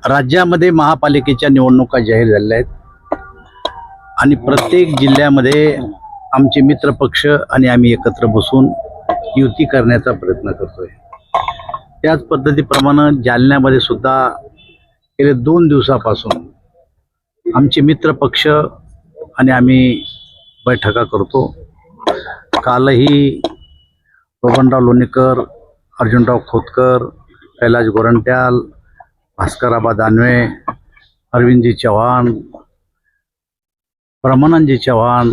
राज्यामध्ये महापालिकेच्या निवडणुका जाहीर झालेल्या आहेत आणि प्रत्येक जिल्ह्यामध्ये आमचे मित्र पक्ष आणि आम्ही एकत्र बसून युती करण्याचा प्रयत्न करतोय। त्याच पद्धतीप्रमाणे जालन्यामध्ये सुद्धा गेले 2 दिवसापासून आमचे मित्र पक्ष आणि आम्ही बैठका करतो। कालही बबनराव लोणीकर, अर्जुनराव खोतकर, कैलाश गोरंट्याल, भास्कराबा दानवे, अरविंदजी चव्हाण, ब्रह्मानंदजी चव्हाण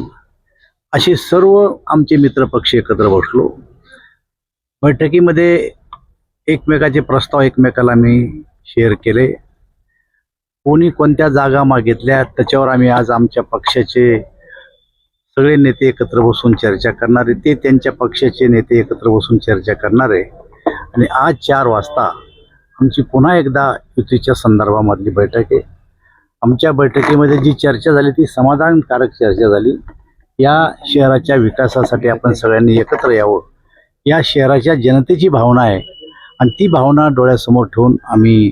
असे सर्व आमचे मित्रपक्ष एकत्र बसलो। बैठकीमध्ये एकमेकाचे प्रस्ताव एकमेकाला मी शेअर केले। कोणी कोणत्या जागा मागितल्या त्याच्यावर आम्ही आज आमच्या पक्षाचे सगळे नेते एकत्र बसून चर्चा करणार आहे। ते त्यांच्या पक्षाचे नेते एकत्र बसून चर्चा करणार आहे आणि आज 4 वाजता आमची पुन्हा एकदा युतीच्या संदर्भामधली बैठक आहे। आमच्या बैठकीमध्ये जी चर्चा झाली ती समाधानकारक चर्चा झाली। या शहराच्या विकासासाठी आपण सगळ्यांनी एकत्र यावं, या शहराच्या जनतेची भावना आहे आणि ती भावना डोळ्यासमोर ठेवून आम्ही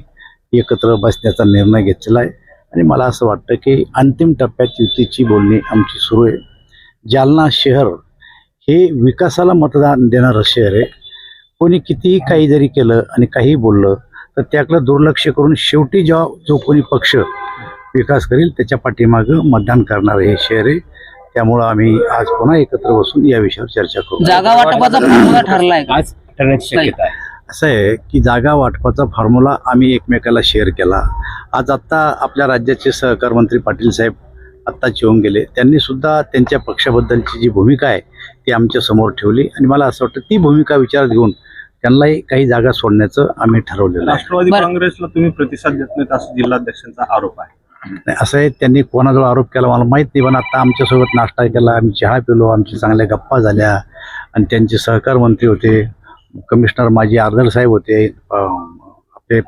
एकत्र बसण्याचा निर्णय घेतलेला आहे आणि मला असं वाटतं की अंतिम टप्प्यात युतीची बोलणी आमची सुरू आहे। जालना शहर हे विकासाला मतदान देणारं शहर आहे। कोणी कितीही काही जरी केलं आणि काही बोललं तर त्याकडे दुर्लक्ष करून शेवटी जो कोणी पक्ष विकास करेल त्याच्या पाठीमागं मतदान करणार हे शहर आहे। त्यामुळं आम्ही आज पुन्हा एकत्र बसून या विषयावर चर्चा करू। जागा वाटपाचा फॉर्म्युला ठरलाय का? आज ठरण्याची शक्यता आहे। असं आहे की जागा वाटपाचा फॉर्म्युला आम्ही एकमेकाला शेअर केला। आज आत्ता आपल्या राज्याचे सहकार मंत्री पाटील साहेब आत्ताच येऊन गेले, त्यांनी सुद्धा त्यांच्या पक्षाबद्दलची जी भूमिका आहे ती आमच्या समोर ठेवली आणि मला असं वाटतं ती भूमिका विचारात घेऊन त्यांनाही काही जागा सोडण्याचं आम्ही ठरवलेलं आहे। राष्ट्रवादी काँग्रेसला तुम्ही प्रतिसाद देत नाहीत असं जिल्हाध्यक्षांचा आरोप आहे। असं आहे, त्यांनी कोणाजवळ आरोप केला मला माहीत नाही, पण आता आमच्यासोबत नाश्ता केला, आम्ही चहा पिलो, आमची चांगल्या गप्पा झाल्या आणि त्यांचे सहकार मंत्री होते, कमिशनर माजी आर्दर साहेब होते, आपले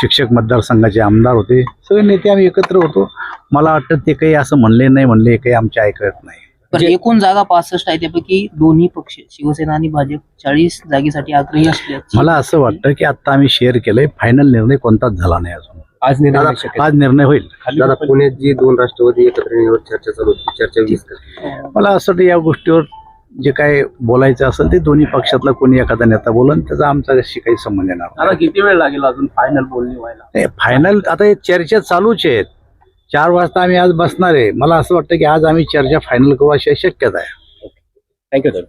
शिक्षक मतदारसंघाचे आमदार होते, सगळे नेते आम्ही एकत्र होतो। मला वाटतं ते काही असं म्हणले काही आमच्या ऐकत नाही। पण एकूण जागा 65 आहे, त्यापैकी दोन्ही पक्ष शिवसेना आणि भाजप 40 जागेसाठी आग्रही असले। मला असं वाटतं की आता आम्ही शेअर केलंय, फायनल निर्णय कोणताच झाला नाही अजून। आज आज निर्णय होईल। दादा, पुण्यात जी 2 राष्ट्रवादी एकत्र येण्यावर चर्चा चालू होती, चर्चा विस्तार मला असं वाटतं या गोष्टीवर जे काय बोलायचं असेल ते दोन्ही पक्षातला कोणी एखादा नेता बोलन, त्याचा आमच्याशी काही संबंध येणार नाही। आता किती वेळ लागेल अजून फायनल बोलणी व्हायला? फायनल आता हे चर्चा चालूच आहेत। 4 वाजता आम्ही आज बसणार आहे। मला असं वाटतं की आज आम्ही चर्चा फायनल करू अशी शक्यता आहे। Thank you sir.